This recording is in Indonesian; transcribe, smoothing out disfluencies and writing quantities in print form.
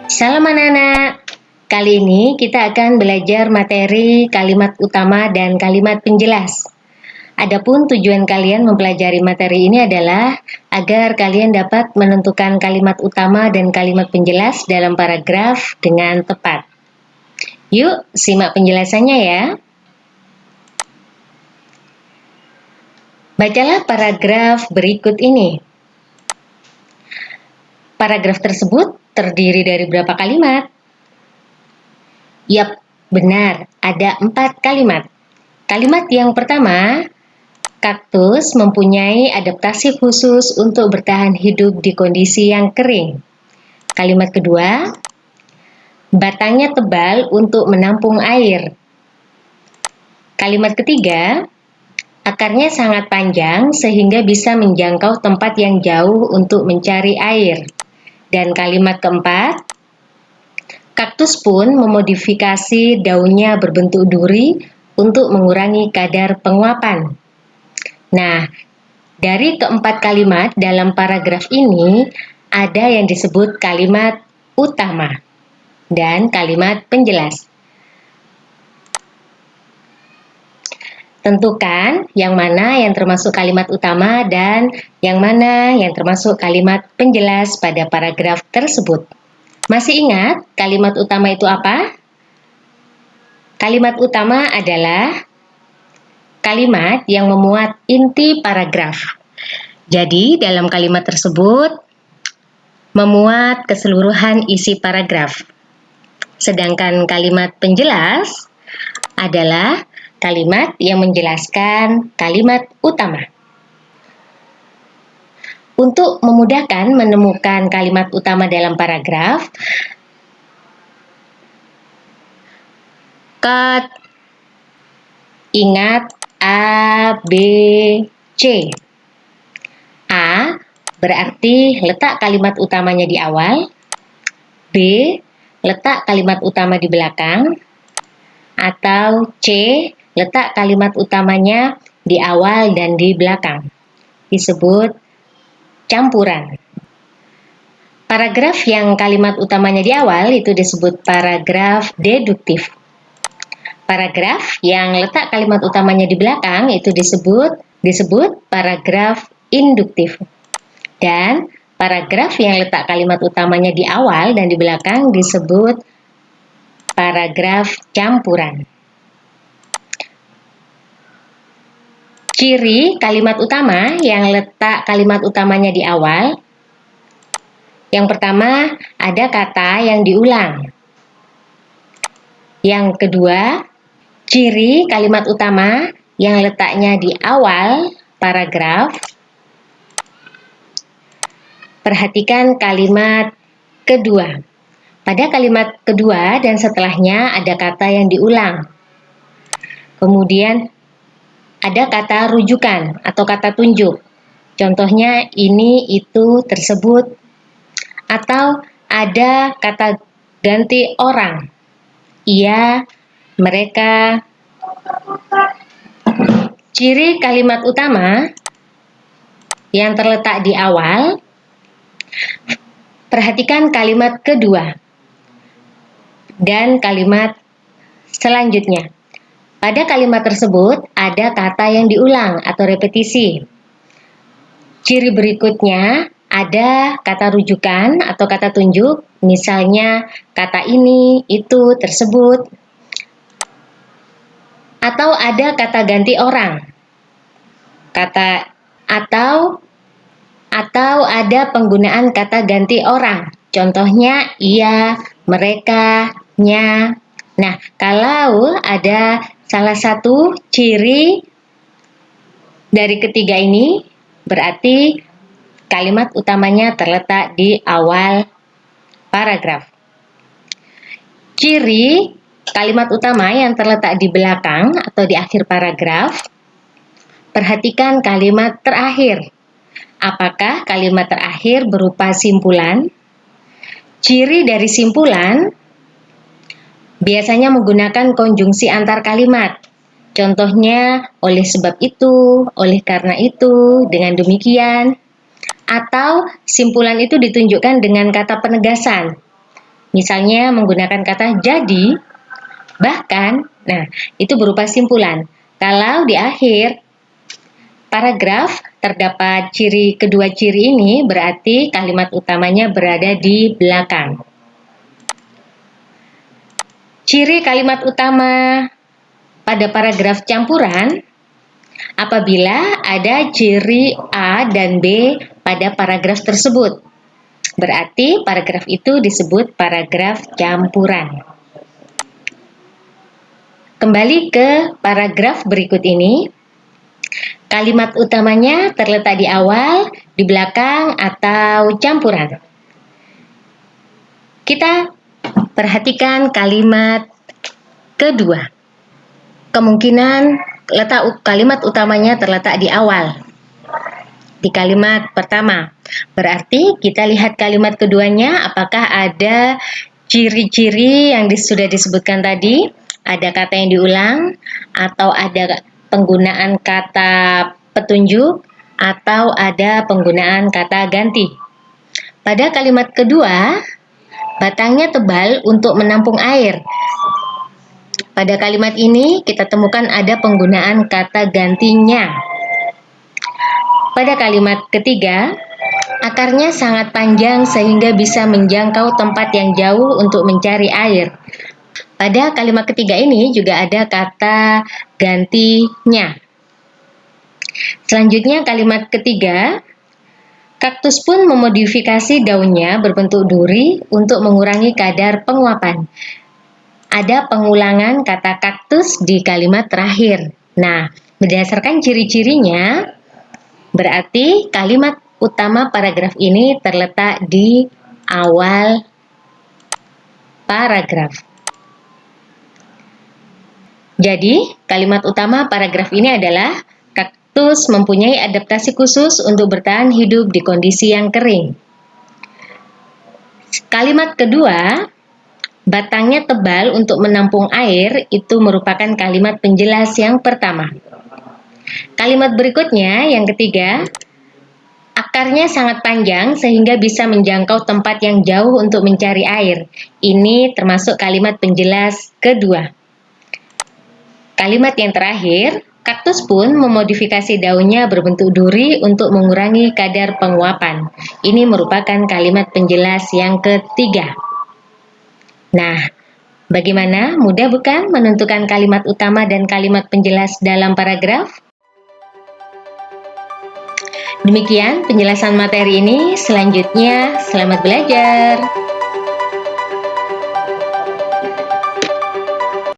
Salam anak-anak. Kali ini kita akan belajar materi kalimat utama dan kalimat penjelas. Adapun tujuan kalian mempelajari materi ini adalah agar kalian dapat menentukan kalimat utama dan kalimat penjelas dalam paragraf dengan tepat. Yuk, simak penjelasannya ya. Bacalah paragraf berikut ini. Paragraf tersebut terdiri dari berapa kalimat? Yap, benar, ada 4 kalimat. Kalimat yang pertama, kaktus mempunyai adaptasi khusus untuk bertahan hidup di kondisi yang kering. Kalimat kedua, batangnya tebal untuk menampung air. Kalimat ketiga, akarnya sangat panjang sehingga bisa menjangkau tempat yang jauh untuk mencari air. Dan kalimat keempat, kaktus pun memodifikasi daunnya berbentuk duri untuk mengurangi kadar penguapan. Nah, dari keempat kalimat dalam paragraf ini, ada yang disebut kalimat utama dan kalimat penjelas. Tentukan yang mana yang termasuk kalimat utama dan yang mana yang termasuk kalimat penjelas pada paragraf tersebut. Masih ingat kalimat utama itu apa? Kalimat utama adalah kalimat yang memuat inti paragraf. Jadi, dalam kalimat tersebut memuat keseluruhan isi paragraf. Sedangkan kalimat penjelas adalah kalimat yang menjelaskan kalimat utama. Untuk memudahkan menemukan kalimat utama dalam paragraf, ingat A, B, C. A berarti letak kalimat utamanya di awal, B letak kalimat utama di belakang, atau C letak kalimat utamanya di awal dan di belakang. Disebut campuran. Paragraf yang kalimat utamanya di awal itu disebut paragraf deduktif. Paragraf yang letak kalimat utamanya di belakang itu disebut paragraf induktif. Dan paragraf yang letak kalimat utamanya di awal dan di belakang disebut paragraf campuran. Ciri kalimat utama yang letak kalimat utamanya di awal. Yang pertama, ada kata yang diulang. Yang kedua, ciri kalimat utama yang letaknya di awal paragraf. Perhatikan kalimat kedua. Pada kalimat kedua dan setelahnya ada kata yang diulang. Kemudian ada kata rujukan atau kata tunjuk. Contohnya ini, itu, tersebut. Atau ada kata ganti orang. Ia, mereka. Ciri kalimat utama yang terletak di awal. Perhatikan kalimat kedua dan kalimat selanjutnya. Pada kalimat tersebut ada kata yang diulang atau repetisi. Ciri berikutnya ada kata rujukan atau kata tunjuk, misalnya kata ini, itu, tersebut. Atau ada kata ganti orang. Atau ada penggunaan kata ganti orang. Contohnya ia, mereka, nya. Nah, kalau ada salah satu ciri dari ketiga ini, berarti kalimat utamanya terletak di awal paragraf. Ciri kalimat utama yang terletak di belakang atau di akhir paragraf. Perhatikan kalimat terakhir. Apakah kalimat terakhir berupa simpulan? Ciri dari simpulan biasanya menggunakan konjungsi antar kalimat. Contohnya, oleh sebab itu, oleh karena itu, dengan demikian. Atau simpulan itu ditunjukkan dengan kata penegasan. Misalnya menggunakan kata jadi, bahkan, nah itu berupa simpulan. Kalau di akhir paragraf terdapat kedua ciri ini, berarti kalimat utamanya berada di belakang. Ciri kalimat utama pada paragraf campuran apabila ada ciri A dan B pada paragraf tersebut. Berarti paragraf itu disebut paragraf campuran. Kembali ke paragraf berikut ini. Kalimat utamanya terletak di awal, di belakang, atau campuran. Kita perhatikan kalimat kedua. Kemungkinan letak kalimat utamanya terletak di awal. Di kalimat pertama. Berarti kita lihat kalimat keduanya, apakah ada ciri-ciri yang sudah disebutkan tadi, ada kata yang diulang, atau ada penggunaan kata petunjuk, atau ada penggunaan kata ganti. Pada kalimat kedua, batangnya tebal untuk menampung air. Pada kalimat ini kita temukan ada penggunaan kata gantinya. Pada kalimat ketiga, akarnya sangat panjang sehingga bisa menjangkau tempat yang jauh untuk mencari air. Pada kalimat ketiga ini juga ada kata gantinya. Selanjutnya kalimat ketiga, kaktus pun memodifikasi daunnya berbentuk duri untuk mengurangi kadar penguapan. Ada pengulangan kata kaktus di kalimat terakhir. Nah, berdasarkan ciri-cirinya, berarti kalimat utama paragraf ini terletak di awal paragraf. Jadi, kalimat utama paragraf ini adalah kaktus mempunyai adaptasi khusus untuk bertahan hidup di kondisi yang kering. Kalimat kedua, batangnya tebal untuk menampung air, itu merupakan kalimat penjelas yang pertama. Kalimat berikutnya, yang ketiga, akarnya sangat panjang sehingga bisa menjangkau tempat yang jauh untuk mencari air. Ini termasuk kalimat penjelas kedua. Kalimat yang terakhir, kaktus pun memodifikasi daunnya berbentuk duri untuk mengurangi kadar penguapan. Ini merupakan kalimat penjelas yang ketiga. Nah, bagaimana? Mudah bukan menentukan kalimat utama dan kalimat penjelas dalam paragraf? Demikian penjelasan materi ini. Selanjutnya, selamat belajar.